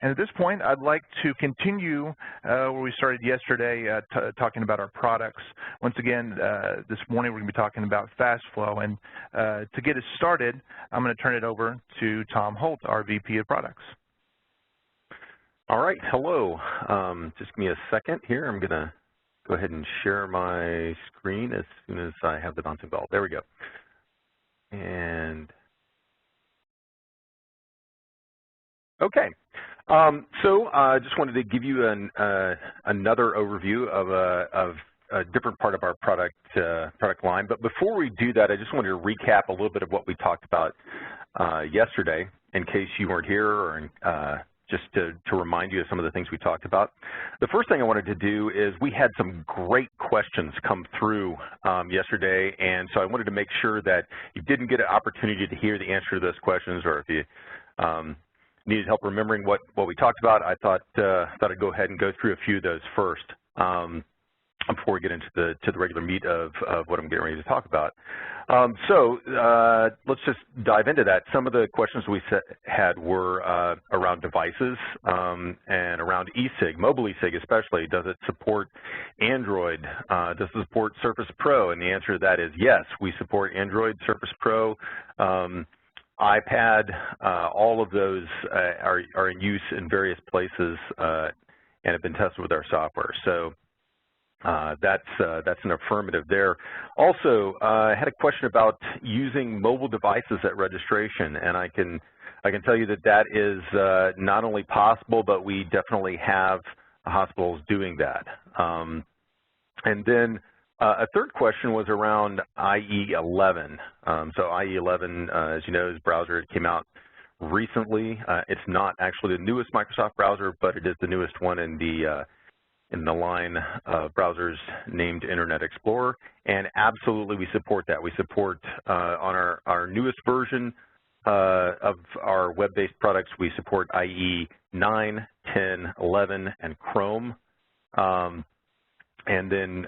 And at this point, I'd like to continue where we started yesterday, talking about our products. Once again, this morning we're going to be talking about FastFlow. And to get us started, I'm going to turn it over to Tom Holt, our VP of Products. All right, hello. Just give me a second here. I'm going to go ahead and share my screen as soon as I have the bouncing ball. There we go. And okay. So I just wanted to give you another overview of a different part of our product line. But before we do that, I just wanted to recap a little bit of what we talked about yesterday, in case you weren't here, or just to remind you of some of the things we talked about. The first thing I wanted to do is we had some great questions come through yesterday, and so I wanted to make sure that you didn't get an opportunity to hear the answer to those questions, or if you needed help remembering what we talked about, I thought I'd go ahead and go through a few of those first before we get into the regular meat of what I'm getting ready to talk about. So let's just dive into that. Some of the questions we had were around devices and around eSig, mobile eSig especially. Does it support Android? Does it support Surface Pro? And the answer to that is yes, we support Android, Surface Pro, iPad. All of those are in use in various places and have been tested with our software. So that's an affirmative there. Also, I had a question about using mobile devices at registration, and I can tell you that is not only possible, but we definitely have hospitals doing that. And then a third question was around IE11. So IE11, as you know, is a browser. It came out recently. It's not actually the newest Microsoft browser, but it is the newest one in the line of browsers named Internet Explorer. And absolutely, we support that. We support on our newest version of our web-based products, we support IE 9, 10, 11, and Chrome. And then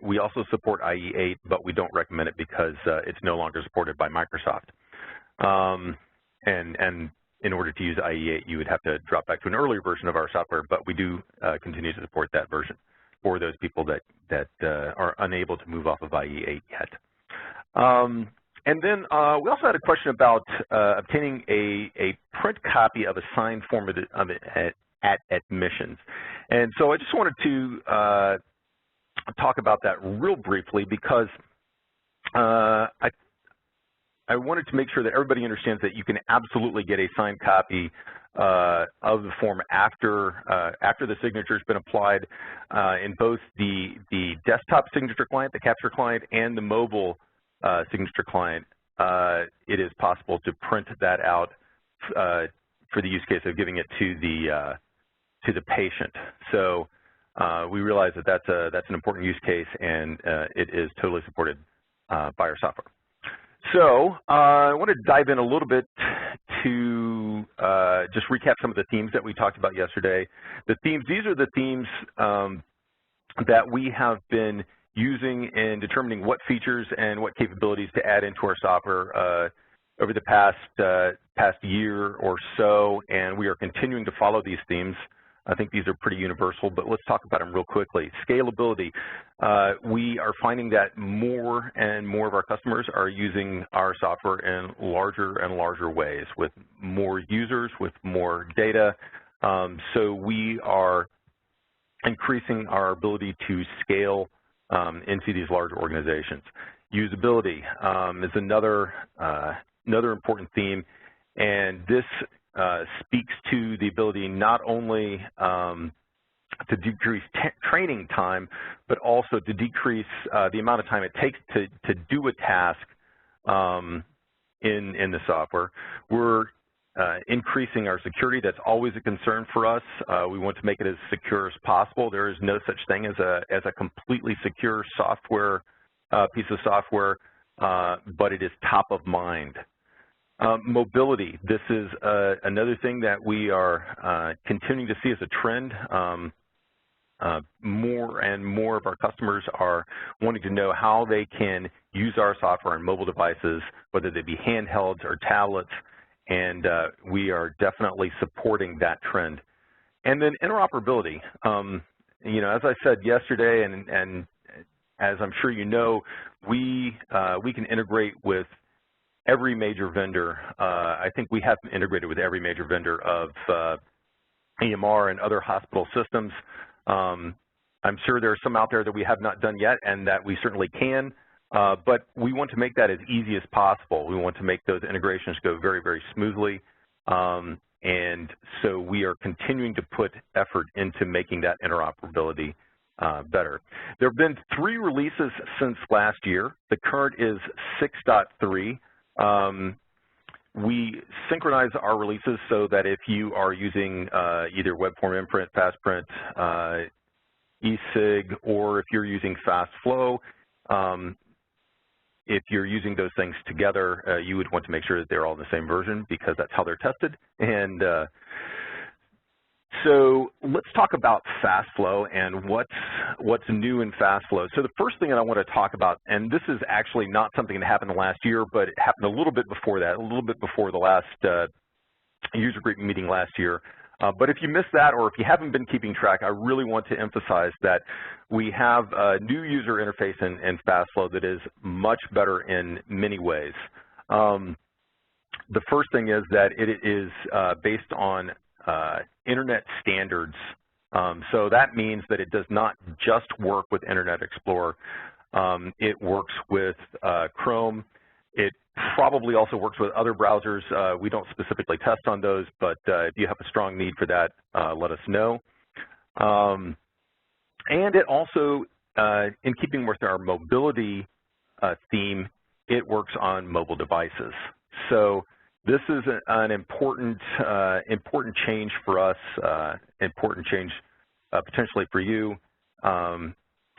we also support IE 8, but we don't recommend it because it's no longer supported by Microsoft. And in order to use IE 8, you would have to drop back to an earlier version of our software, but we do continue to support that version for those people that are unable to move off of IE 8 yet. And then we also had a question about obtaining a print copy of a signed form of it at admissions. And so I just wanted to talk about that real briefly because I wanted to make sure that everybody understands that you can absolutely get a signed copy of the form after the signature has been applied in both the desktop signature client, the capture client, and the mobile signature client. It is possible to print that out for the use case of giving it to the patient. So we realize that that's an important use case, and it is totally supported by our software. So I want to dive in a little bit to just recap some of the themes that we talked about yesterday. These are the themes that we have been using in determining what features and what capabilities to add into our software over the past year or so, and we are continuing to follow these themes. I think these are pretty universal, but let's talk about them real quickly. Scalability. We are finding that more and more of our customers are using our software in larger and larger ways with more users, with more data. So we are increasing our ability to scale into these larger organizations. Usability is another important theme, and this speaks to the ability not only to decrease training time, but also to decrease the amount of time it takes to do a task in the software. We're increasing our security. That's always a concern for us. We want to make it as secure as possible. There is no such thing as a completely secure software piece of software, but it is top of mind. Mobility. This is another thing that we are continuing to see as a trend. More and more of our customers are wanting to know how they can use our software on mobile devices, whether they be handhelds or tablets, and we are definitely supporting that trend. And then interoperability. You know, as I said yesterday, and as I'm sure you know, we can integrate with every major vendor. I think we have integrated with every major vendor of EMR and other hospital systems. I'm sure there are some out there that we have not done yet and that we certainly can, but we want to make that as easy as possible. We want to make those integrations go very, very smoothly, and so we are continuing to put effort into making that interoperability better. There have been 3 releases since last year. The current is 6.3. We synchronize our releases so that if you are using either web form imprint, FastPrint, eSig, or if you're using FastFlow, if you're using those things together, you would want to make sure that they're all in the same version because that's how they're tested. And so let's talk about FastFlow and what's new in FastFlow. So the first thing that I want to talk about, and this is actually not something that happened last year, but it happened a little bit before that, a little bit before the last user group meeting last year. But if you missed that, or if you haven't been keeping track, I really want to emphasize that we have a new user interface in FastFlow that is much better in many ways. The first thing is that it is based on Internet standards. So that means that it does not just work with Internet Explorer. It works with Chrome. It probably also works with other browsers. We don't specifically test on those, but if you have a strong need for that, let us know. And it also, in keeping with our mobility theme, it works on mobile devices. So this is an important change for us, important change potentially for you.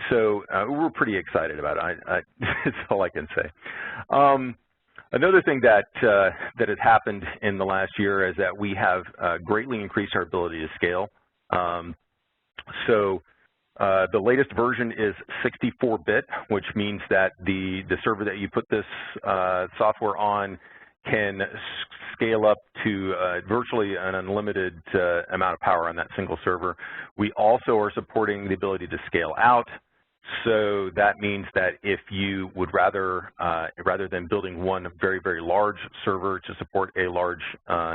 So we're pretty excited about it. That's all I can say. Another thing that that has happened in the last year is that we have greatly increased our ability to scale. So the latest version is 64-bit, which means that the server that you put this software on can scale up to virtually an unlimited amount of power on that single server. We also are supporting the ability to scale out. So that means that if you would rather than building one very, very large server to support a large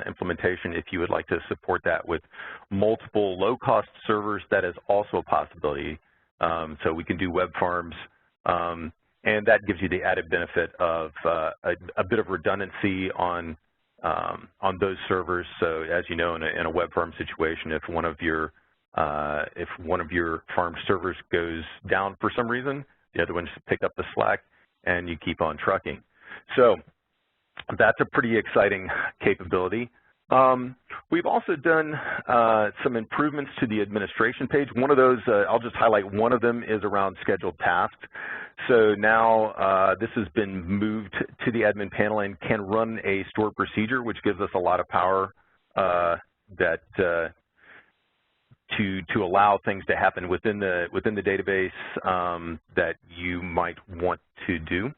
implementation, if you would like to support that with multiple low-cost servers, that is also a possibility. So we can do web farms, and that gives you the added benefit of a bit of redundancy on those servers. So as you know, in a web farm situation, if one of your farm servers goes down for some reason, the other ones pick up the slack, and you keep on trucking. So that's a pretty exciting capability. We've also done some improvements to the administration page. One of those, I'll just highlight one of them, is around scheduled tasks. So now this has been moved to the admin panel and can run a stored procedure, which gives us a lot of power to allow things to happen within the database that you might want to do.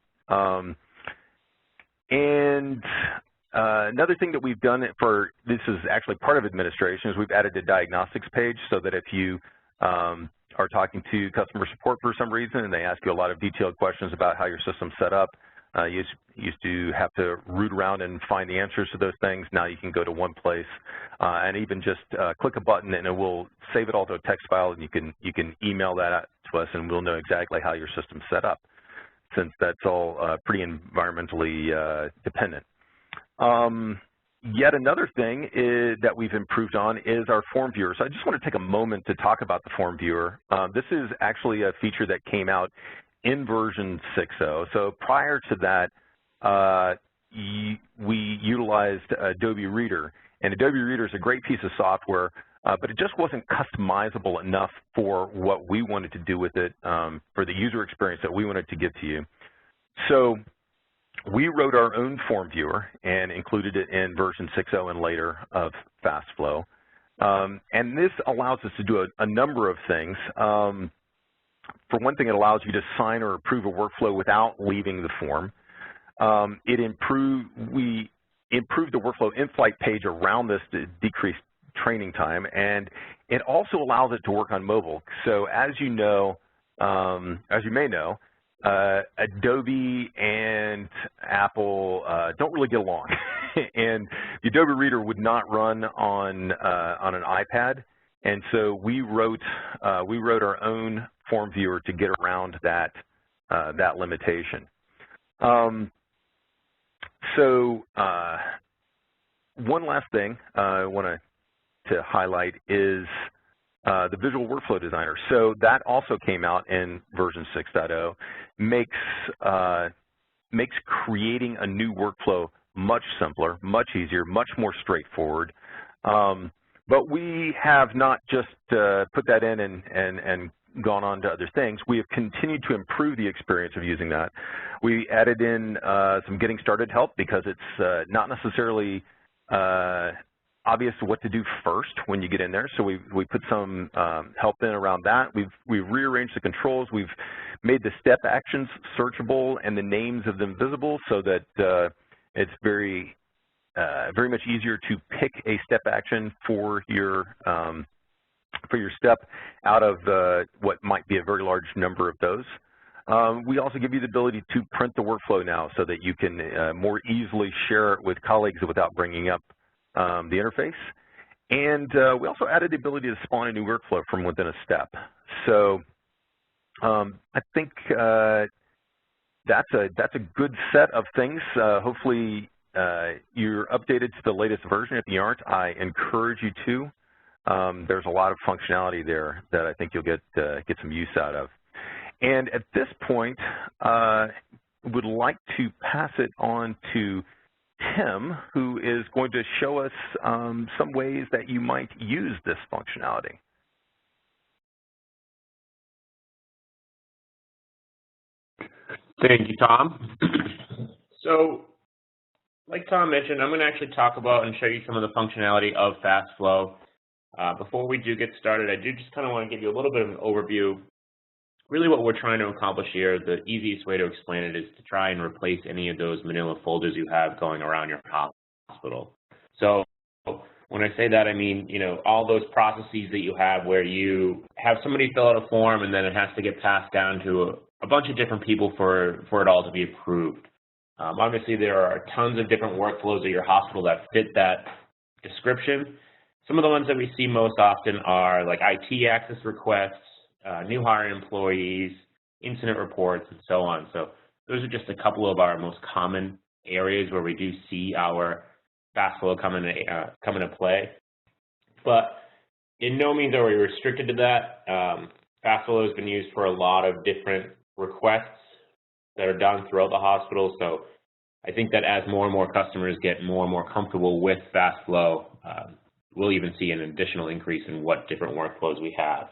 Another thing that we've done this is actually part of administration, is we've added a diagnostics page so that if you are talking to customer support for some reason and they ask you a lot of detailed questions about how your system's set up, you used to have to root around and find the answers to those things. Now you can go to one place and even just click a button, and it will save it all to a text file, and you can email that out to us, and we'll know exactly how your system's set up, since that's all pretty environmentally dependent. Yet another thing that we've improved on is our form viewer. So I just want to take a moment to talk about the form viewer. This is actually a feature that came out in version 6.0. So prior to that, we utilized Adobe Reader. And Adobe Reader is a great piece of software, but it just wasn't customizable enough for what we wanted to do with it, for the user experience that we wanted to give to you. So we wrote our own form viewer and included it in version 6.0 and later of FastFlow. And this allows us to do a number of things. For one thing, it allows you to sign or approve a workflow without leaving the form. We improve the workflow in-flight page around this to decrease training time, and it also allows it to work on mobile. So as you know, as you may know, Adobe and Apple don't really get along, and the Adobe Reader would not run on an iPad, and so we wrote our own form viewer to get around that that limitation. One last thing I want to highlight is the Visual Workflow Designer. So that also came out in version 6.0, makes creating a new workflow much simpler, much easier, much more straightforward. But we have not just put that in and gone on to other things. We have continued to improve the experience of using that. We added in some getting started help because it's not necessarily obvious what to do first when you get in there. So we put some help in around that. We've rearranged the controls. We've made the step actions searchable and the names of them visible so that it's very much easier to pick a step action for your step out of what might be a very large number of those. We also give you the ability to print the workflow now so that you can more easily share it with colleagues without bringing up the interface. And we also added the ability to spawn a new workflow from within a step. So I think that's a good set of things. Hopefully you're updated to the latest version. If you aren't, I encourage you to. There's a lot of functionality there that I think you'll get some use out of. And at this point, would like to pass it on to Tim, who is going to show us some ways that you might use this functionality. Thank you, Tom. So, like Tom mentioned, I'm going to actually talk about and show you some of the functionality of FastFlow. Before we do get started, I do just kind of want to give you a little bit of an overview. Really what we're trying to accomplish here, the easiest way to explain it is to try and replace any of those manila folders you have going around your hospital. So when I say that, I mean, you know, all those processes that you have where you have somebody fill out a form and then it has to get passed down to a bunch of different people for it all to be approved. Obviously, there are tons of different workflows at your hospital that fit that description. Some of the ones that we see most often are like IT access requests, new hire employees, incident reports, and so on. So those are just a couple of our most common areas where we do see our FastFlow come into play. But in no means are we restricted to that. FastFlow has been used for a lot of different requests that are done throughout the hospital. So I think that as more and more customers get more and more comfortable with FastFlow, we'll even see an additional increase in what different workflows we have.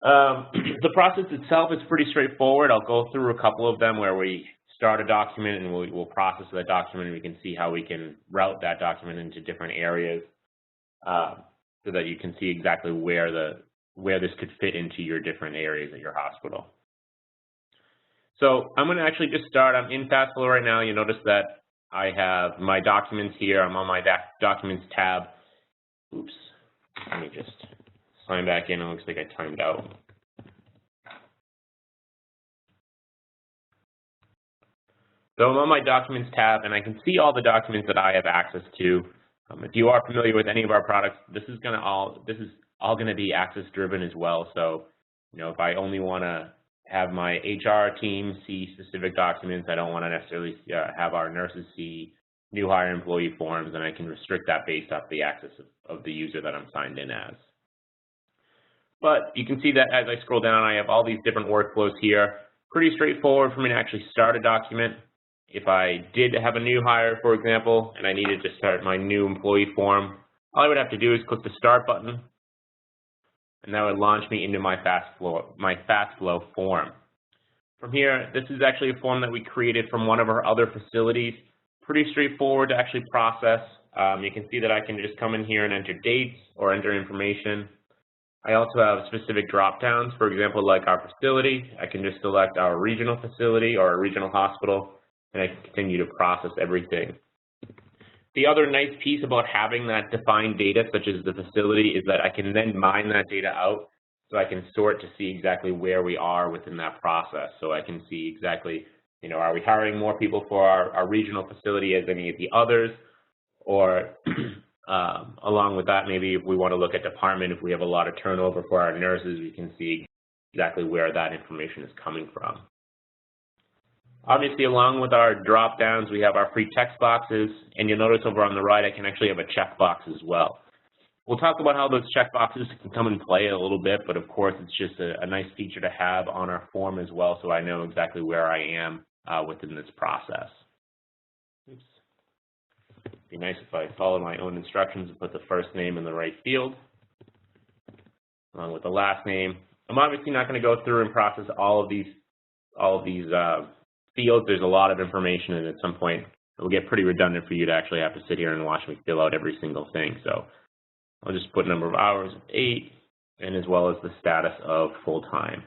The process itself is pretty straightforward. I'll go through a couple of them where we start a document and we'll process that document, and we can see how we can route that document into different areas so that you can see exactly where this could fit into your different areas at your hospital. So I'm going to actually just start. I'm in FastFlow right now. You notice that I have my documents here. I'm on my Documents tab. Oops. Let me just sign back in. It looks like I timed out. So I'm on my Documents tab, and I can see all the documents that I have access to. If you are familiar with any of our products, this is all going to be access-driven as well. So, you know, if I only want to have my HR team see specific documents, I don't want to necessarily have our nurses see new hire employee forms, and I can restrict that based off the access of the user that I'm signed in as. But you can see that as I scroll down, I have all these different workflows here. Pretty straightforward for me to actually start a document. If I did have a new hire, for example, and I needed to start my new employee form, all I would have to do is click the Start button, and that would launch me into my FastFlow form. From here, this is actually a form that we created from one of our other facilities. Pretty straightforward to actually process. You can see that I can just come in here and enter dates or enter information. I also have specific drop-downs. For example, like our facility, I can just select our regional facility or a regional hospital, and I can continue to process everything. The other nice piece about having that defined data, such as the facility, is that I can then mine that data out so I can sort to see exactly where we are within that process. So I can see exactly, are we hiring more people for our regional facility as any of the others? Or along with that, maybe if we want to look at department, if we have a lot of turnover for our nurses, we can see exactly where that information is coming from. Obviously, along with our drop-downs, we have our free text boxes, and you'll notice over on the right, I can actually have a checkbox as well. We'll talk about how those checkboxes can come and play a little bit, but of course, it's just a nice feature to have on our form as well, so I know exactly where I am within this process. Oops. It'd be nice if I followed my own instructions and put the first name in the right field, along with the last name. I'm obviously not going to go through and process all of these fields. There's a lot of information, and at some point it will get pretty redundant for you to actually have to sit here and watch me fill out every single thing. So I'll just put number of hours of 8, and as well as the status of full-time.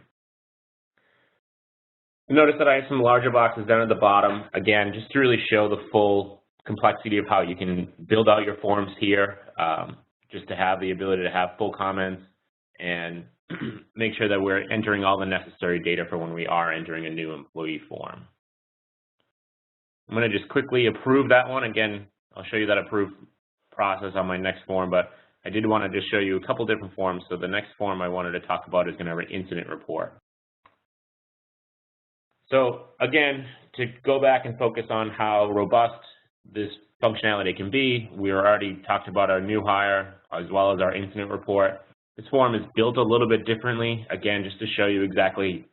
Notice that I have some larger boxes down at the bottom, again, just to really show the full complexity of how you can build out your forms here, just to have the ability to have full comments and make sure that we're entering all the necessary data for when we are entering a new employee form. I'm going to just quickly approve that one. Again, I'll show you that approve process on my next form, but I did want to just show you a couple different forms. So the next form I wanted to talk about is going to have an incident report. So again, to go back and focus on how robust this functionality can be, we already talked about our new hire as well as our incident report. This form is built a little bit differently, again, just to show you exactly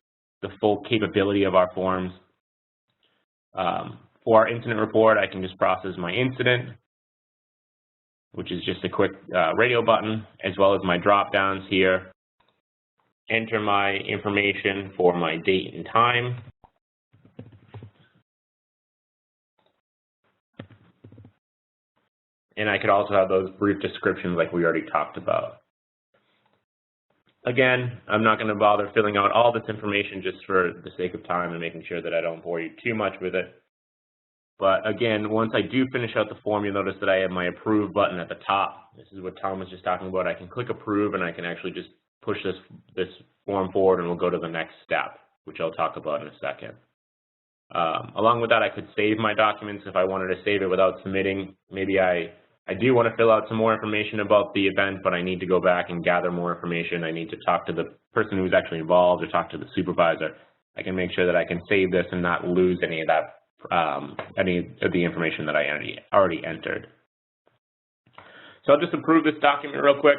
the full capability of our forms. For our incident report, I can just process my incident, which is just a quick radio button, as well as my drop-downs here. Enter my information for my date and time. And I could also have those brief descriptions like we already talked about. Again, I'm not going to bother filling out all this information just for the sake of time and making sure that I don't bore you too much with it. But again, once I do finish out the form, you'll notice that I have my approve button at the top. This is what Tom was just talking about. I can click approve and I can actually just push this form forward and we'll go to the next step, which I'll talk about in a second. Along with that, I could save my documents if I wanted to save it without submitting. Maybe I do want to fill out some more information about the event, but I need to go back and gather more information. I need to talk to the person who's actually involved or talk to the supervisor. I can make sure that I can save this and not lose any of that, any of the information that I already entered. So I'll just approve this document real quick.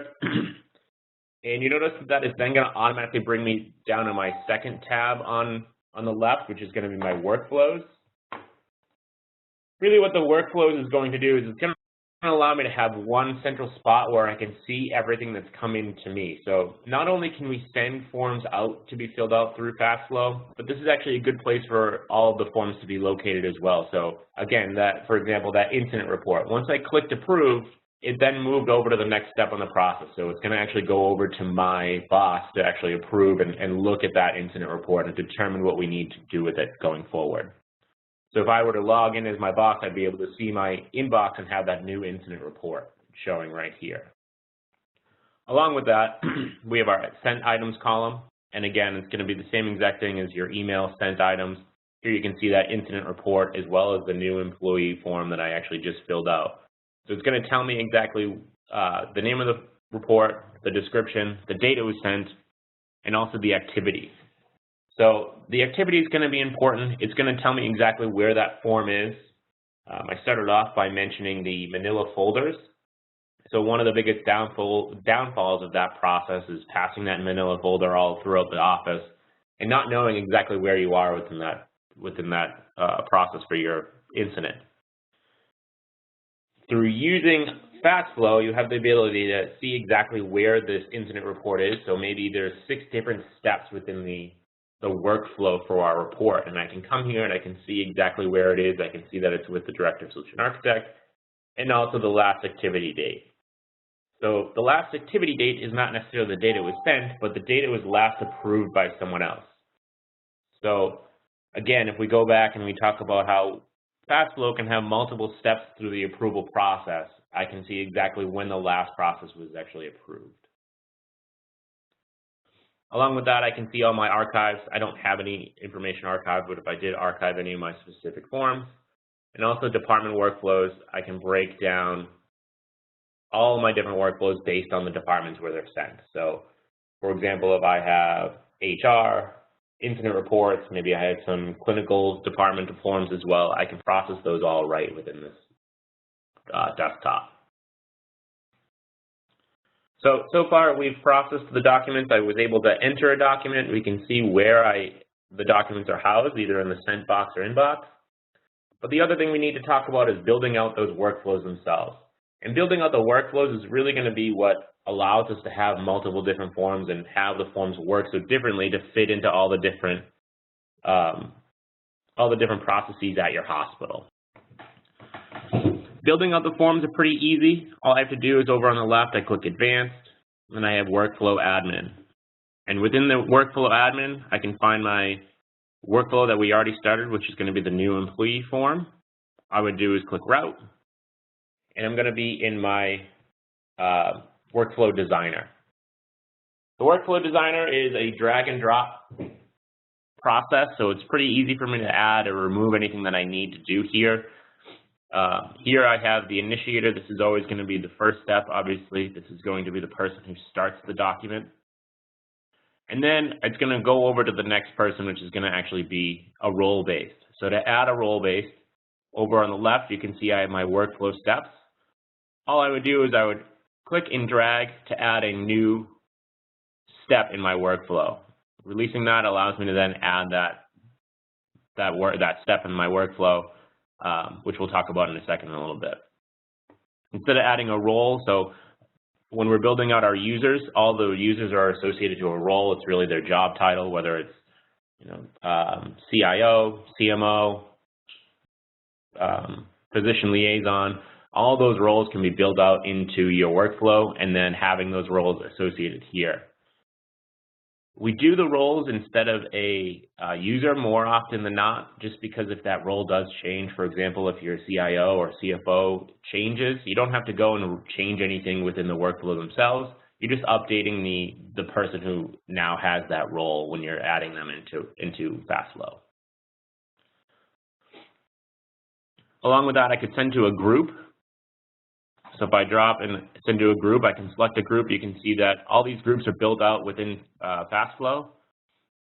And you notice that is then going to automatically bring me down to my second tab on the left, which is going to be my workflows. Really what the workflows is going to do is it's going to allow me to have one central spot where I can see everything that's coming to me. So not only can we send forms out to be filled out through FastFlow, but this is actually a good place for all of the forms to be located as well. So again, for example, that incident report, once I clicked approve, it then moved over to the next step on the process. So it's going to actually go over to my boss to actually approve and look at that incident report and determine what we need to do with it going forward. So if I were to log in as my boss, I'd be able to see my inbox and have that new incident report showing right here. Along with that, we have our sent items column. And again, it's going to be the same exact thing as your email sent items. Here you can see that incident report as well as the new employee form that I actually just filled out. So it's going to tell me exactly the name of the report, the description, the date it was sent, and also the activity. So the activity is going to be important. It's going to tell me exactly where that form is. I started off by mentioning the manila folders. So one of the biggest downfalls of that process is passing that manila folder all throughout the office and not knowing exactly where you are within that process for your incident. Through using FastFlow, you have the ability to see exactly where this incident report is. So maybe there's 6 different steps within the workflow for our report. And I can come here and I can see exactly where it is. I can see that it's with the Director of Solution Architect and also the last activity date. So the last activity date is not necessarily the date it was sent, but the date it was last approved by someone else. So again, if we go back and we talk about how FastFlow can have multiple steps through the approval process, I can see exactly when the last process was actually approved. Along with that, I can see all my archives. I don't have any information archived, but if I did archive any of my specific forms, and also department workflows, I can break down all of my different workflows based on the departments where they're sent. So, for example, if I have HR, incident reports, maybe I had some clinical department forms as well, I can process those all right within this desktop. So far we've processed the documents. I was able to enter a document. We can see where the documents are housed, either in the sent box or inbox. But the other thing we need to talk about is building out those workflows themselves. And building out the workflows is really going to be what allows us to have multiple different forms and have the forms work so differently to fit into all the different processes at your hospital. Building out the forms are pretty easy. All I have to do is over on the left, I click Advanced, and I have Workflow Admin. And within the Workflow Admin, I can find my workflow that we already started, which is going to be the new employee form. All I would do is click Route, and I'm going to be in my Workflow Designer. The Workflow Designer is a drag and drop process, so it's pretty easy for me to add or remove anything that I need to do here. Here I have the initiator. This is always going to be the first step, obviously. This is going to be the person who starts the document. And then it's going to go over to the next person, which is going to actually be a role-based. So to add a role-based, over on the left, you can see I have my workflow steps. All I would do is I would click and drag to add a new step in my workflow. Releasing that allows me to then add that step in my workflow, which we'll talk about in a second in a little bit. Instead of adding a role, so when we're building out our users, all the users are associated to a role. It's really their job title, whether it's CIO, CMO, physician liaison. All those roles can be built out into your workflow and then having those roles associated here. We do the roles instead of a user more often than not, just because if that role does change, for example, if your CIO or CFO changes, you don't have to go and change anything within the workflow themselves. You're just updating the person who now has that role when you're adding them into FastFlow. Along with that, I could send to a group. So if I drop and send to a group, I can select a group. You can see that all these groups are built out within FastFlow.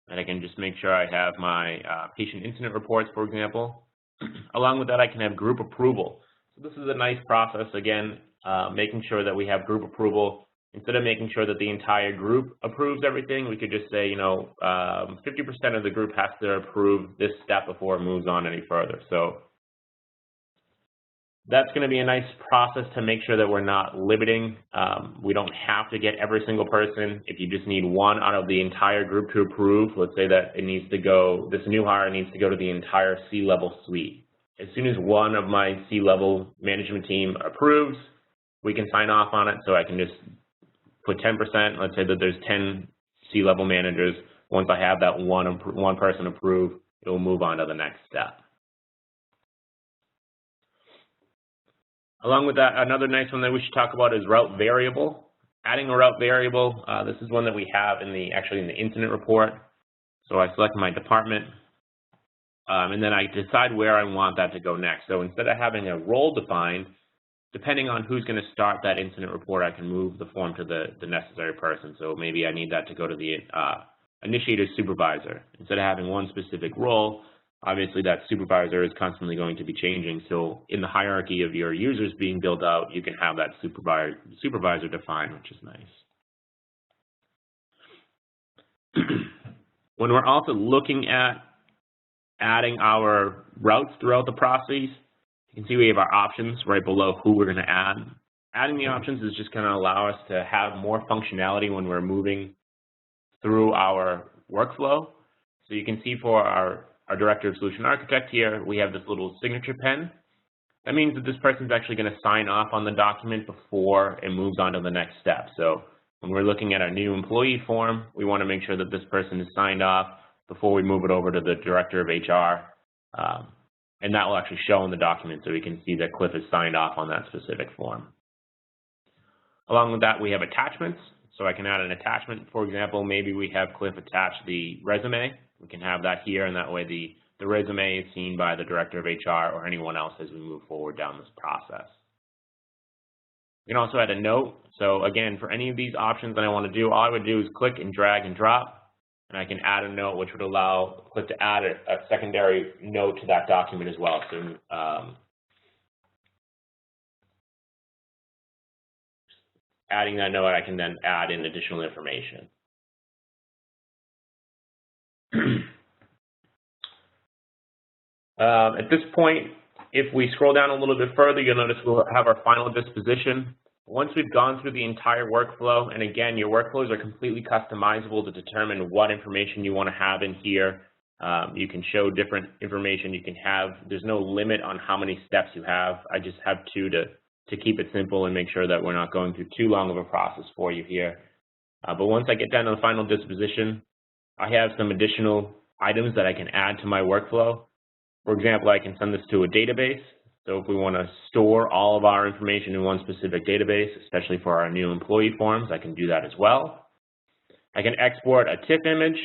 And I can just make sure I have my patient incident reports, for example. Along with that, I can have group approval. So this is a nice process, again, making sure that we have group approval. Instead of making sure that the entire group approves everything, we could just say, 50% of the group has to approve this step before it moves on any further. So that's going to be a nice process to make sure that we're not limiting. We don't have to get every single person. If you just need one out of the entire group to approve, let's say that it needs to go, this new hire needs to go to the entire C-level suite. As soon as one of my C-level management team approves, we can sign off on it. So I can just put 10%. Let's say that there's 10 C-level managers. Once I have that one person approve, it will move on to the next step. Along with that, another nice one that we should talk about is route variable. Adding a route variable, this is one that we have actually in the incident report. So I select my department, and then I decide where I want that to go next. So instead of having a role defined, depending on who's going to start that incident report, I can move the form to the necessary person. So maybe I need that to go to the initiator supervisor. Instead of having one specific role, obviously that supervisor is constantly going to be changing. So in the hierarchy of your users being built out, you can have that supervisor defined, which is nice. When we're also looking at adding our routes throughout the process, you can see we have our options right below who we're going to add. Adding the options is just going to allow us to have more functionality when we're moving through our workflow. So you can see for our Director of Solution Architect here, we have this little signature pen. That means that this person's actually going to sign off on the document before it moves on to the next step. So when we're looking at our new employee form, we want to make sure that this person is signed off before we move it over to the Director of HR. And that will actually show in the document so we can see that Cliff has signed off on that specific form. Along with that, we have attachments. So I can add an attachment. For example, maybe we have Cliff attach the resume. We can have that here, and that way the resume is seen by the Director of HR or anyone else as we move forward down this process. We can also add a note. So again, for any of these options that I want to do, all I would do is click and drag and drop, and I can add a note which would allow Cliff to add a secondary note to that document as well. So adding that note, I can then add in additional information. At this point, if we scroll down a little bit further, you'll notice we'll have our final disposition. Once we've gone through the entire workflow, and again, your workflows are completely customizable to determine what information you want to have in here. You can show different information you can have. There's no limit on how many steps you have. I just have 2 to keep it simple and make sure that we're not going through too long of a process for you here. But once I get down to the final disposition, I have some additional items that I can add to my workflow. For example, I can send this to a database. So if we want to store all of our information in one specific database, especially for our new employee forms, I can do that as well. I can export a TIFF image.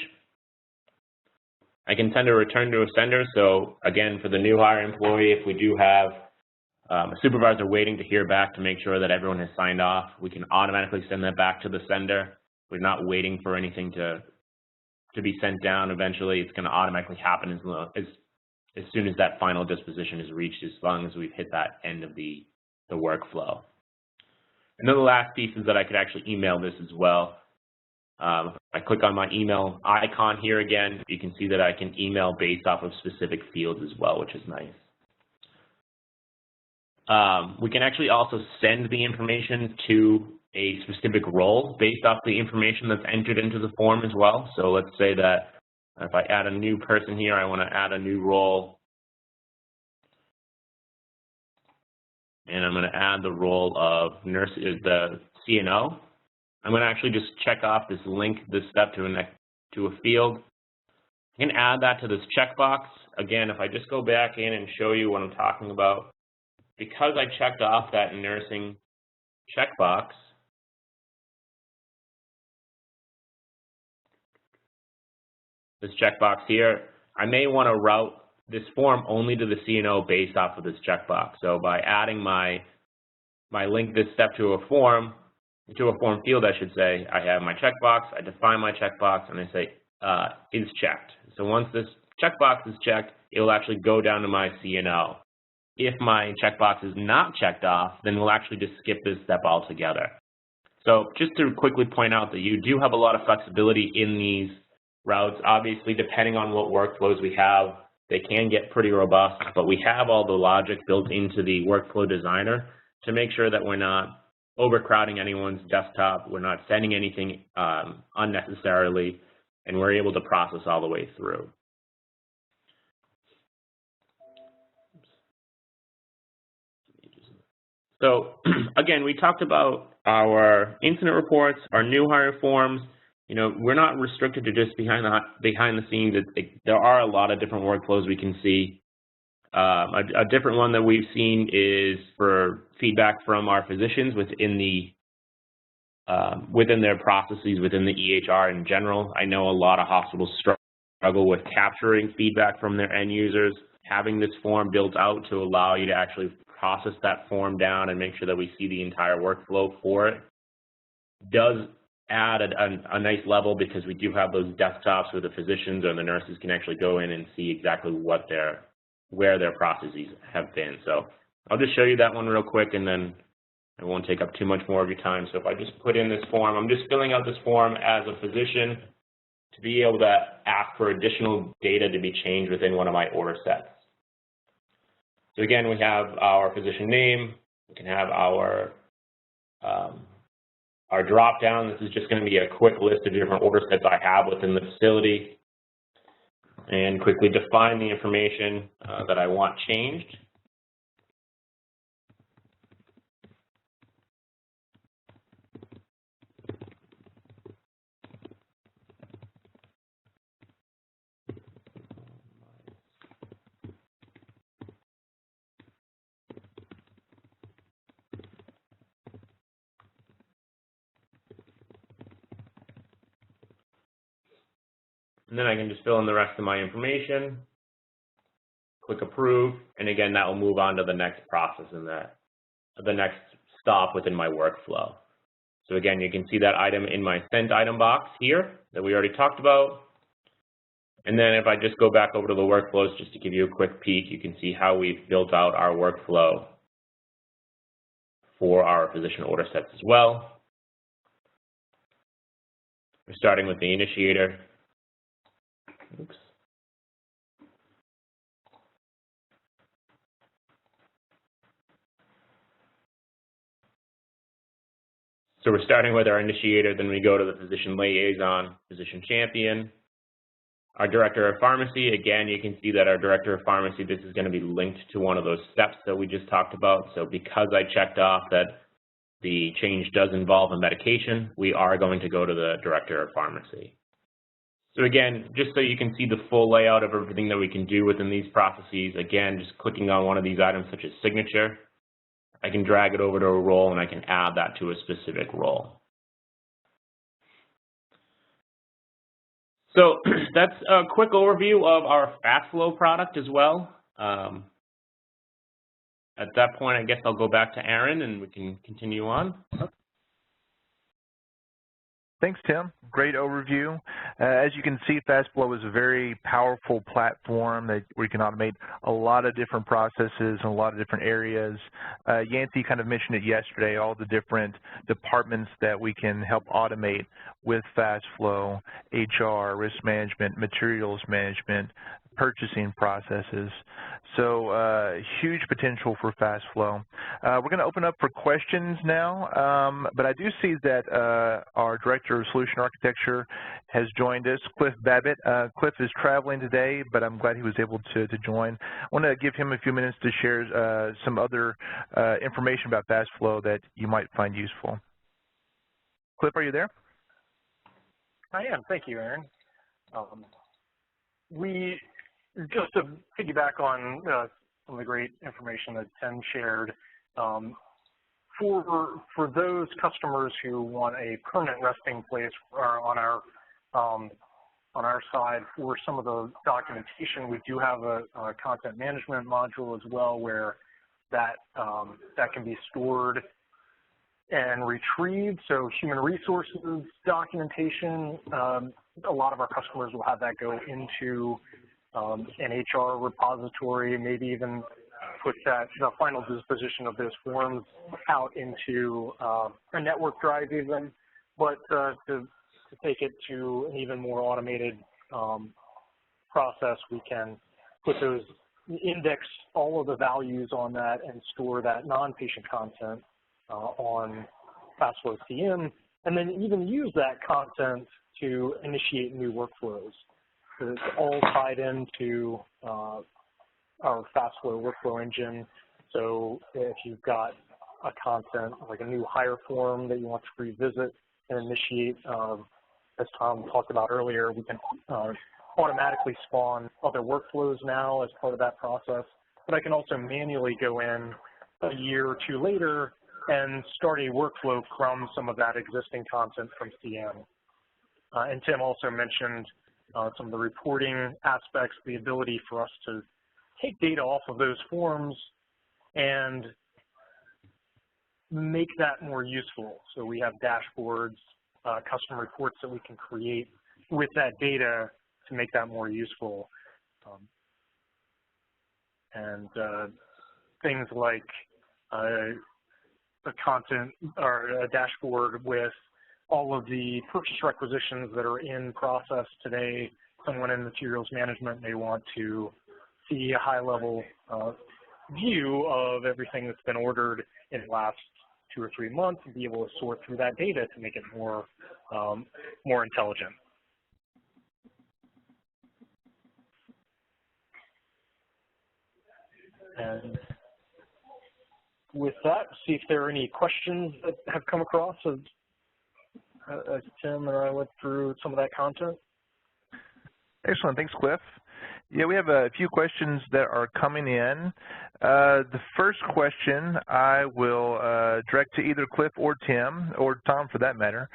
I can send a return to a sender. So again, for the new hire employee, if we do have a supervisor waiting to hear back to make sure that everyone has signed off, we can automatically send that back to the sender. We're not waiting for anything to be sent down. Eventually, it's going to automatically happen as soon as that final disposition is reached, as long as we've hit that end of the workflow. And then the last piece is that I could actually email this as well. I click on my email icon here again, you can see that I can email based off of specific fields as well, which is nice. We can actually also send the information to a specific role based off the information that's entered into the form as well. So let's say that if I add a new person here, I want to add a new role. And I'm going to add the role of nurse, the CNO. I'm going to actually just check off this link, this step to a field. I can add that to this checkbox. Again, if I just go back in and show you what I'm talking about, because I checked off that nursing checkbox, this checkbox here, I may want to route this form only to the CNO based off of this checkbox. So by adding my link this step to a form field, I should say, I have my checkbox, I define my checkbox, and I say is checked. So once this checkbox is checked, it will actually go down to my CNO. If my checkbox is not checked off, then we'll actually just skip this step altogether. So just to quickly point out that you do have a lot of flexibility in these routes. Obviously, depending on what workflows we have, they can get pretty robust, but we have all the logic built into the workflow designer to make sure that we're not overcrowding anyone's desktop, we're not sending anything unnecessarily, and we're able to process all the way through. So again, we talked about our incident reports, our new hire forms. You know, we're not restricted to just behind the scenes. There are a lot of different workflows we can see. A different one that we've seen is for feedback from our physicians within their processes within the EHR in general. I know a lot of hospitals struggle with capturing feedback from their end users. Having this form built out to allow you to actually process that form down and make sure that we see the entire workflow for it does add a nice level, because we do have those desktops where the physicians or the nurses can actually go in and see exactly where their processes have been. So I'll just show you that one real quick, and then I won't take up too much more of your time. So if I just put in this form, I'm just filling out this form as a physician to be able to ask for additional data to be changed within one of my order sets. So again, we have our physician name, we can have our drop down. This is just going to be a quick list of different order sets I have within the facility, and quickly define the information that I want changed. and then I can just fill in the rest of my information, click approve, and again, that will move on to the next process in the next stop within my workflow. So again, you can see that item in my sent item box here that we already talked about. And then if I just go back over to the workflows just to give you a quick peek, you can see how we've built out our workflow for our physician order sets as well. We're starting with the initiator. Oops. So we're starting with our initiator, then we go to the physician liaison, physician champion, our director of pharmacy. Again, you can see that our director of pharmacy, this is going to be linked to one of those steps that we just talked about. So because I checked off that the change does involve a medication, we are going to go to the director of pharmacy. So again, just so you can see the full layout of everything that we can do within these processes, again, just clicking on one of these items such as signature, I can drag it over to a role and I can add that to a specific role. So that's a quick overview of our FastFlow product as well. At that point, I guess I'll go back to Aaron and we can continue on. Thanks, Tim. Great overview. As you can see, FastFlow is a very powerful platform that we can automate a lot of different processes in a lot of different areas. Yancey kind of mentioned it yesterday, all the different departments that we can help automate with FastFlow: HR, risk management, materials management, purchasing processes. So huge potential for FastFlow. We're going to open up for questions now, but I do see that our Director of Solution Architecture has joined us, Cliff Babbitt. Cliff is traveling today, but I'm glad he was able to join. I want to give him a few minutes to share some other information about FastFlow that you might find useful. Cliff, are you there? I am. Thank you, Aaron. Just to piggyback on some of the great information that Tim shared, for those customers who want a permanent resting place on our side for some of the documentation, we do have a content management module as well, where that can be stored and retrieved. So human resources documentation, a lot of our customers will have that go into an HR repository, maybe even put the final disposition of those forms out into a network drive even, but to take it to an even more automated process, we can put those, index all of the values on that and store that non-patient content on FastFlow CM, and then even use that content to initiate new workflows. So it's all tied into our FastFlow workflow engine. So if you've got a content, like a new hire form that you want to revisit and initiate, as Tom talked about earlier, we can automatically spawn other workflows now as part of that process. But I can also manually go in a year or two later and start a workflow from some of that existing content from CM. And Tim also mentioned some of the reporting aspects, the ability for us to take data off of those forms and make that more useful. So we have dashboards, custom reports that we can create with that data to make that more useful. And things like a content or a dashboard with all of the purchase requisitions that are in process today. Someone in materials management may want to see a high-level view of everything that's been ordered in the last 2 or 3 months and be able to sort through that data to make it more intelligent. And with that, see if there are any questions that have come across as Tim and I went through some of that content. Excellent. Thanks, Cliff. Yeah, we have a few questions that are coming in. The first question I will direct to either Cliff or Tim, or Tom for that matter.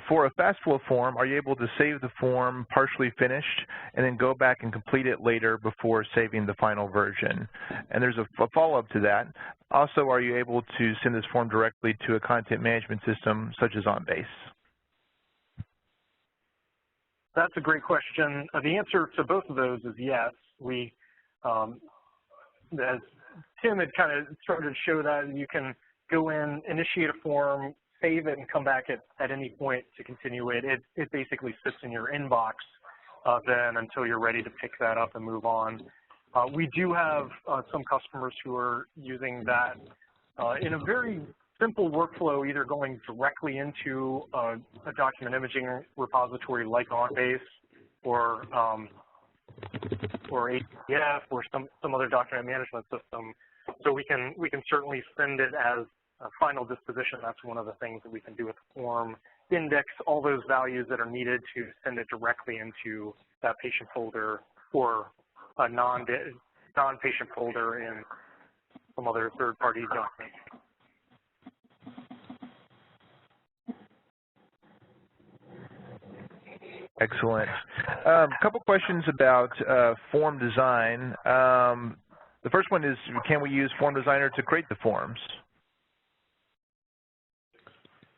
For a FastFlow form, are you able to save the form partially finished and then go back and complete it later before saving the final version? And there's a follow-up to that. Also, are you able to send this form directly to a content management system such as OnBase? That's a great question. The answer to both of those is yes. We, as Tim had kind of started to show that, you can go in, initiate a form, save it, and come back at any point to continue it. It basically sits in your inbox then until you're ready to pick that up and move on. We do have some customers who are using that in a very simple workflow, either going directly into a document imaging repository like OnBase or ATF or some other document management system. So we can certainly send it as a final disposition. That's one of the things that we can do with the form. Index all those values that are needed to send it directly into that patient folder or a non-patient folder in some other third-party document. Excellent. A couple questions about form design. The first one is, can we use Form Designer to create the forms?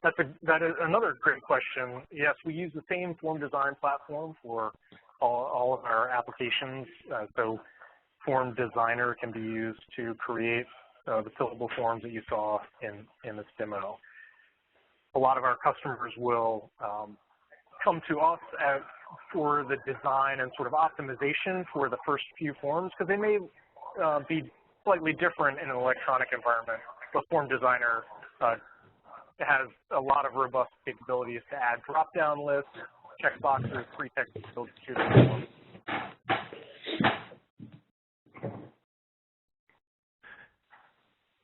That is another great question. Yes, we use the same form design platform for all of our applications. So Form Designer can be used to create the fillable forms that you saw in this demo. A lot of our customers will come to us for the design and sort of optimization for the first few forms, because they may be slightly different in an electronic environment. But Form Designer has a lot of robust capabilities to add drop-down lists, checkboxes, pre-text fields to the form.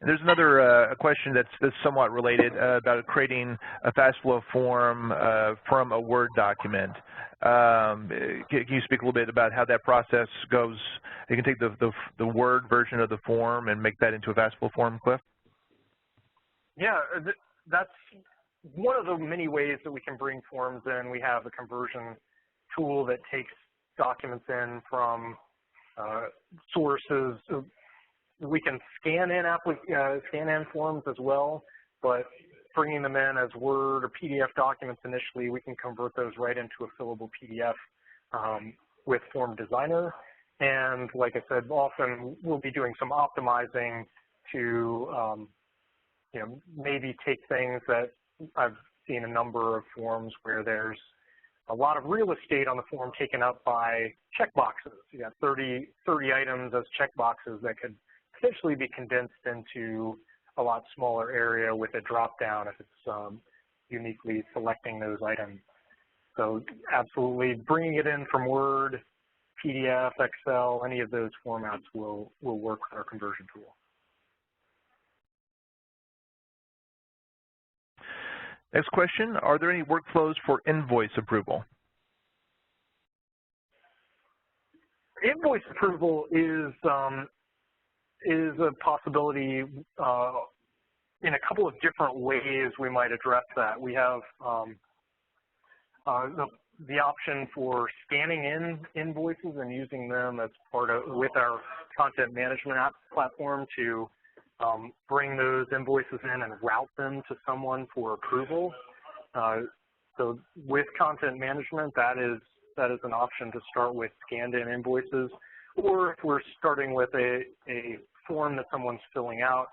There's another question that's somewhat related about creating a FastFlow form from a Word document. Can you speak a little bit about how that process goes? You can take the Word version of the form and make that into a FastFlow form, Cliff? Yeah, that's one of the many ways that we can bring forms in. We have a conversion tool that takes documents in from sources. We can scan in forms as well, but bringing them in as Word or PDF documents initially, we can convert those right into a fillable PDF with Form Designer. And like I said, often we'll be doing some optimizing to maybe take things that I've seen a number of forms where there's a lot of real estate on the form taken up by checkboxes. You got 30 items as checkboxes that could potentially be condensed into a lot smaller area with a drop-down if it's uniquely selecting those items. So absolutely, bringing it in from Word, PDF, Excel, any of those formats will work with our conversion tool. Next question, are there any workflows for invoice approval? Invoice approval is a possibility in a couple of different ways we might address that. We have the option for scanning in invoices and using them as part of, with our content management app platform to bring those invoices in and route them to someone for approval. So with content management, that is an option to start with scanned in invoices. Or if we're starting with a form that someone's filling out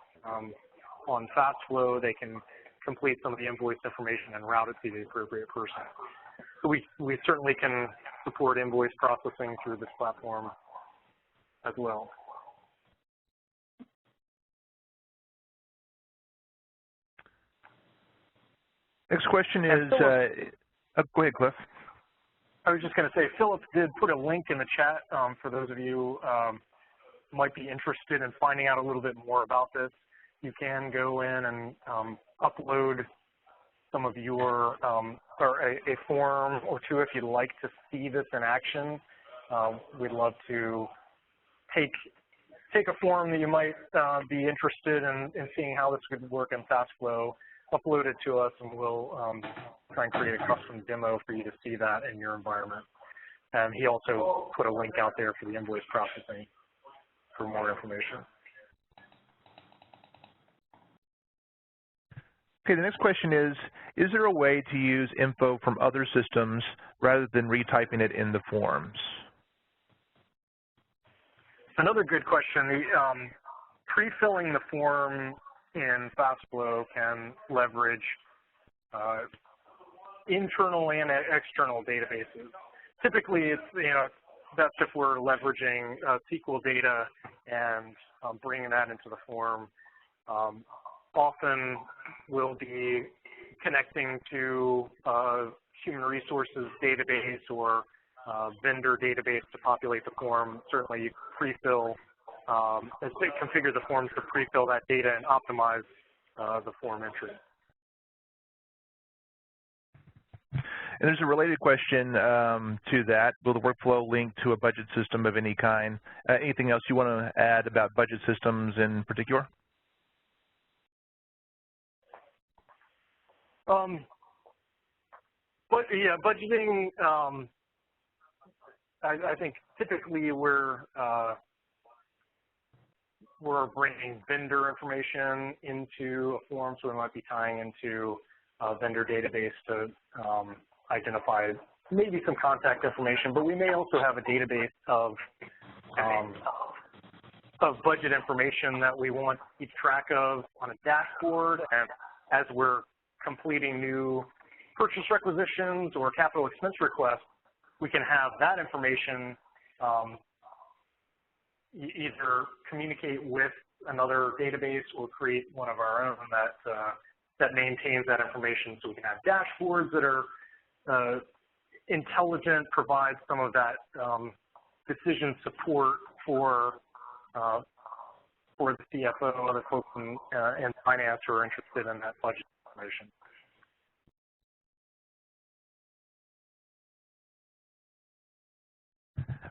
on FastFlow, they can complete some of the invoice information and route it to the appropriate person. So we certainly can support invoice processing through this platform as well. Next question is, go ahead, Cliff. I was just going to say, Philip did put a link in the chat for those of you who might be interested in finding out a little bit more about this. You can go in and upload some of your, or a form or two if you'd like to see this in action. we'd love to take a form that you might be interested in seeing how this could work in FastFlow, upload it to us, and we'll try and create a custom demo for you to see that in your environment. And he also put a link out there for the invoice processing for more information. Okay, the next question is there a way to use info from other systems rather than retyping it in the forms? Another good question. Pre-filling the form in FastFlow can leverage internal and external databases. Typically, it's that's if we're leveraging SQL data and bringing that into the form. Often we'll be connecting to a human resources database or vendor database to populate the form. Certainly, you pre-fill, configure the forms to pre-fill that data and optimize the form entry. And there's a related question to that. Will the workflow link to a budget system of any kind? Anything else you want to add about budget systems in particular? But yeah, budgeting. I think typically we're bringing vendor information into a form, so we might be tying into a vendor database to identify maybe some contact information, but we may also have a database of budget information that we want to keep track of on a dashboard, and as we're completing new purchase requisitions or capital expense requests, we can have that information either communicate with another database or create one of our own that maintains that information, so we can have dashboards that are intelligent, provide some of that decision support for the CFO and other folks in finance who are interested in that budget information.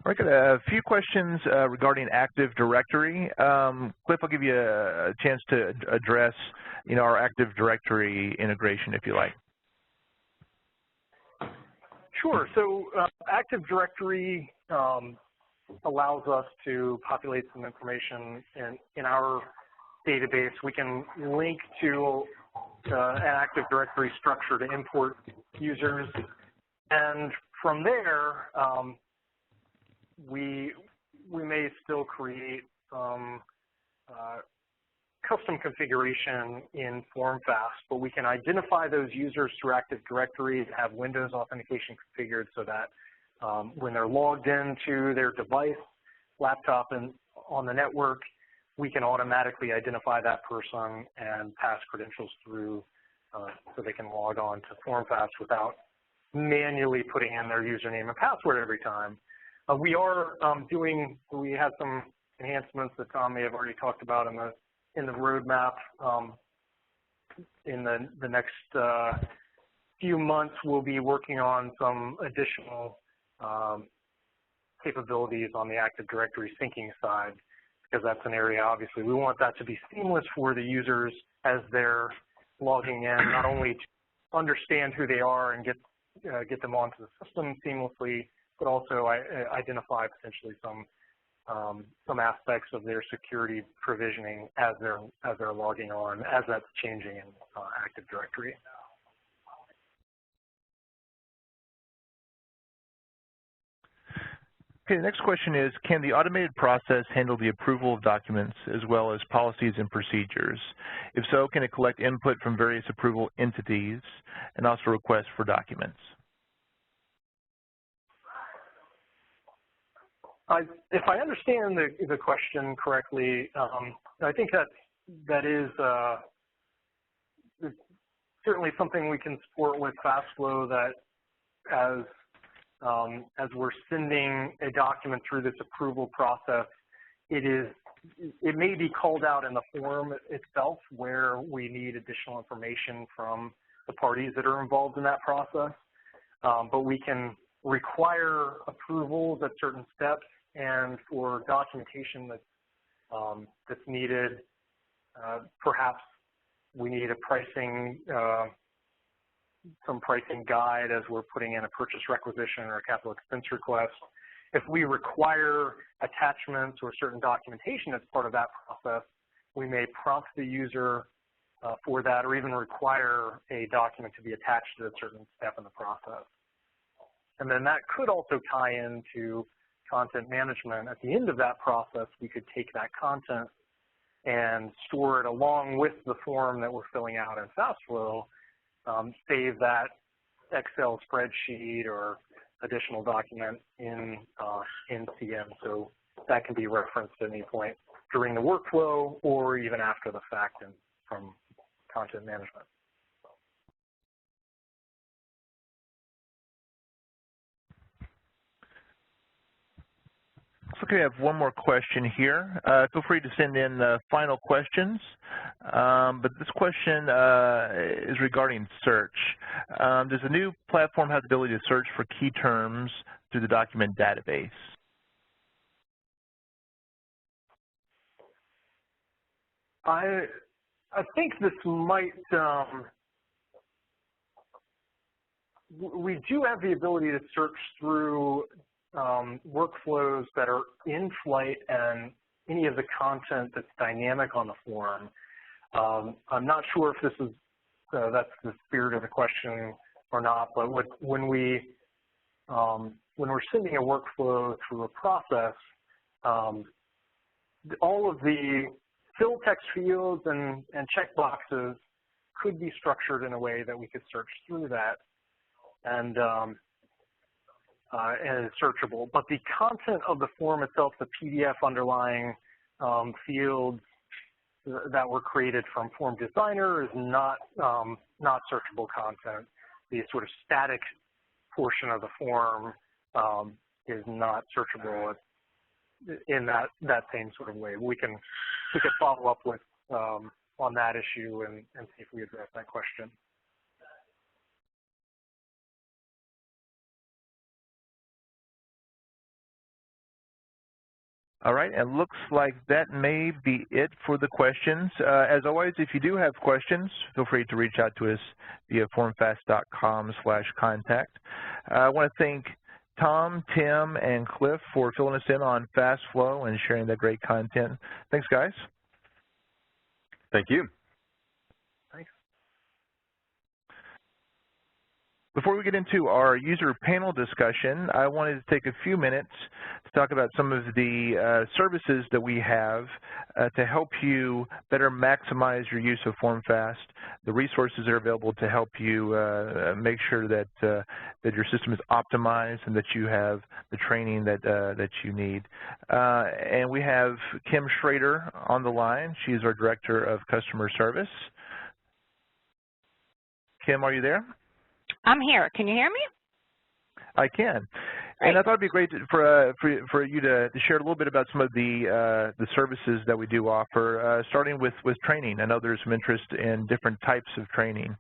All right, got a few questions regarding Active Directory. Cliff, I'll give you a chance to address, our Active Directory integration, if you like. Sure. So Active Directory allows us to populate some information in our database. We can link to an Active Directory structure to import users, and from there, we may still create some custom configuration in FormFast, but we can identify those users through Active Directory and have Windows authentication configured so that when they're logged into their device, laptop, and on the network, we can automatically identify that person and pass credentials through so they can log on to FormFast without manually putting in their username and password every time. We have some enhancements that Tom may have already talked about in the roadmap. In the next few months, we'll be working on some additional capabilities on the Active Directory syncing side, because that's an area, obviously, we want that to be seamless for the users as they're logging in, not only to understand who they are and get them onto the system seamlessly, but also identify potentially some aspects of their security provisioning as they're logging on, as that's changing in Active Directory. Okay, the next question is, can the automated process handle the approval of documents as well as policies and procedures? If so, can it collect input from various approval entities and also requests for documents? If I understand the question correctly, I think that is certainly something we can support with FastFlow, that as we're sending a document through this approval process, it may be called out in the form itself where we need additional information from the parties that are involved in that process, but we can require approvals at certain steps, and for documentation that's needed, perhaps we need a pricing, some pricing guide as we're putting in a purchase requisition or a capital expense request. If we require attachments or certain documentation as part of that process, we may prompt the user for that, or even require a document to be attached to a certain step in the process. And then that could also tie into content management. At the end of that process, we could take that content and store it along with the form that we're filling out in FastFlow, save that Excel spreadsheet or additional document in CM. So that can be referenced at any point during the workflow or even after the fact and from content management. Looks like we have one more question here. Feel free to send in final questions, but this question is regarding search. Does the new platform have the ability to search for key terms through the document database? I think this might, we do have the ability to search through workflows that are in flight and any of the content that's dynamic on the form. I'm not sure if this is, that's the spirit of the question or not, but when we're sending a workflow through a process, all of the fill text fields and checkboxes could be structured in a way that we could search through that and it's searchable. But the content of the form itself, the PDF underlying fields that were created from Form Designer, is not searchable content. The sort of static portion of the form is not searchable in that same sort of way. We could follow up with on that issue and see if we address that question. All right, it looks like that may be it for the questions. As always, if you do have questions, feel free to reach out to us via formfast.com/contact. I want to thank Tom, Tim, and Cliff for filling us in on FastFlow and sharing that great content. Thanks, guys. Thank you. Thanks. Before we get into our user panel discussion, I wanted to take a few minutes to talk about some of the services that we have to help you better maximize your use of FormFast. The resources are available to help you make sure that that your system is optimized and that you have the training that you need. And we have Kim Schrader on the line. She's our Director of Customer Service. Kim, are you there? I'm here. Can you hear me? I can. Great. And I thought it'd be great for you to share a little bit about some of the services that we do offer, starting with training. I know there's some interest in different types of training.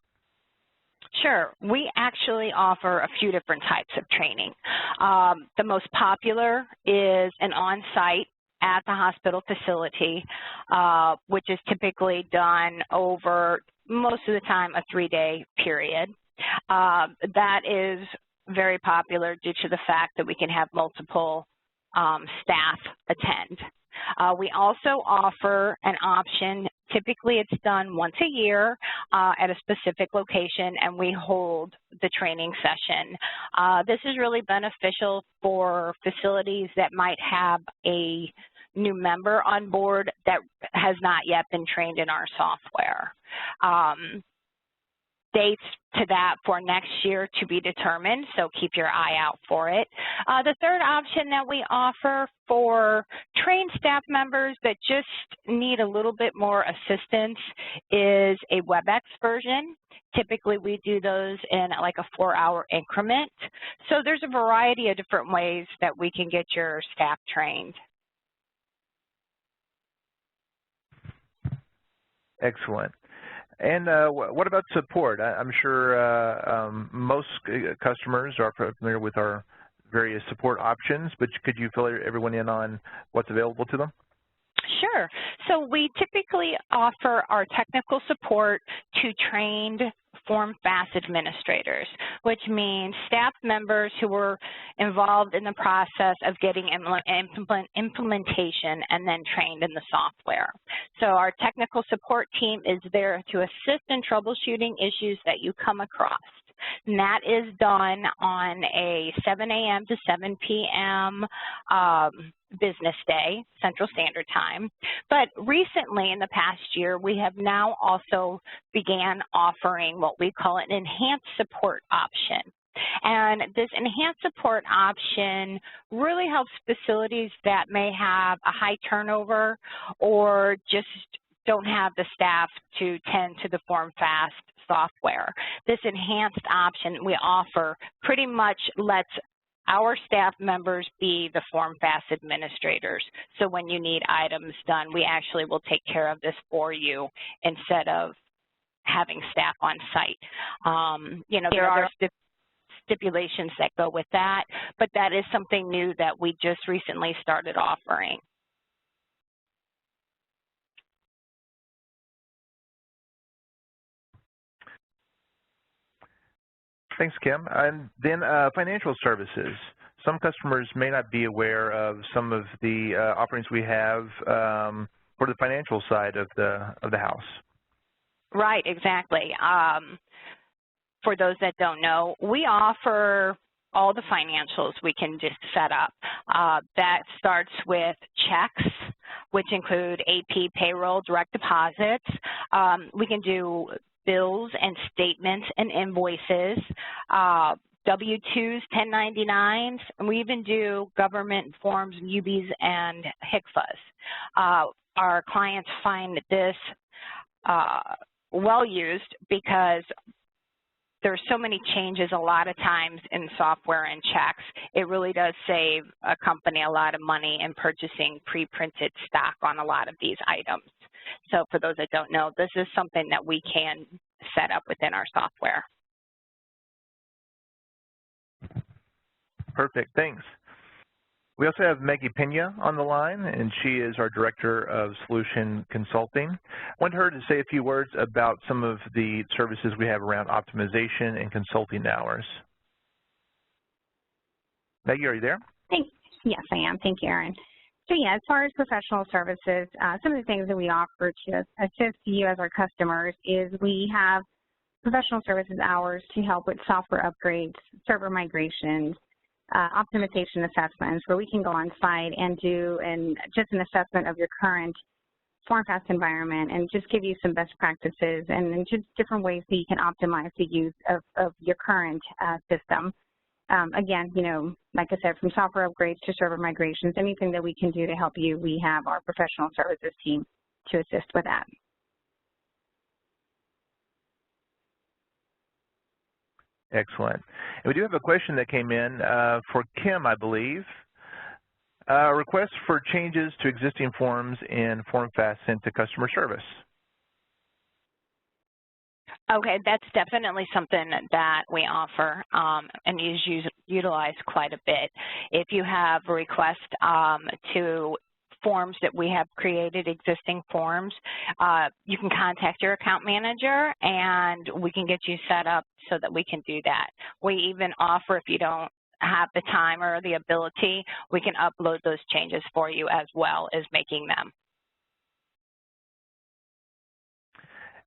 Sure. We actually offer a few different types of training. The most popular is an on-site at the hospital facility, which is typically done over, most of the time, a 3-day period. That is very popular due to the fact that we can have multiple staff attend. We also offer an option. Typically, it's done once a year at a specific location, and we hold the training session. This is really beneficial for facilities that might have a new member on board that has not yet been trained in our software. Dates to that for next year to be determined, so keep your eye out for it. The third option that we offer for trained staff members that just need a little bit more assistance is a WebEx version. Typically, we do those in like a 4-hour increment. So there's a variety of different ways that we can get your staff trained. Excellent. And what about support? I'm sure most customers are familiar with our various support options, but could you fill everyone in on what's available to them? Sure. So we typically offer our technical support to trained FormFast administrators, which means staff members who were involved in the process of getting implementation and then trained in the software. So our technical support team is there to assist in troubleshooting issues that you come across. And that is done on a 7 a.m. to 7 p.m. Business day, Central Standard Time. But recently, in the past year, we have now also began offering what we call an enhanced support option. And this enhanced support option really helps facilities that may have a high turnover or just don't have the staff to tend to the FormFast software. This enhanced option we offer pretty much lets our staff members be the FormFast administrators. So when you need items done, we actually will take care of this for you instead of having staff on site. You know, there are stipulations that go with that, but that is something new that we just recently started offering. Thanks, Kim. And then financial services. Some customers may not be aware of some of the offerings we have for the financial side of the house. Right, exactly. For those that don't know, we offer all the financials we can just set up. That starts with checks, which include AP, payroll, direct deposits. We can do bills and statements and invoices, W-2s, 1099s, and we even do government forms, UBs, and HCFAs. Our clients find this well used because there's so many changes a lot of times in software and checks. It really does save a company a lot of money in purchasing pre-printed stock on a lot of these items. So for those that don't know, this is something that we can set up within our software. Perfect, thanks. We also have Maggie Pena on the line, and she is our Director of Solution Consulting. I want her to say a few words about some of the services we have around optimization and consulting hours. Maggie, are you there? Thanks. Yes, I am. Thank you, Aaron. So yeah, as far as professional services, some of the things that we offer to assist you as our customers is we have professional services hours to help with software upgrades, server migrations, optimization assessments, where we can go on site and do just an assessment of your current FormFast environment and just give you some best practices and just different ways that you can optimize the use of your current system. Again, you know, like I said, from software upgrades to server migrations, anything that we can do to help you, we have our professional services team to assist with that. Excellent. And we do have a question that came in for Kim, I believe. A request for changes to existing forms in FormFast sent to customer service. Okay, that's definitely something that we offer and is utilized quite a bit. If you have a request to forms that we have created, existing forms, you can contact your account manager and we can get you set up so that we can do that. We even offer, if you don't have the time or the ability, we can upload those changes for you as well as making them.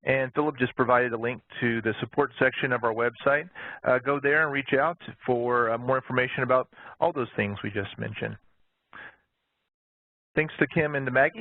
And Philip just provided a link to the support section of our website. Go there and reach out for more information about all those things we just mentioned. Thanks to Kim and to Maggie.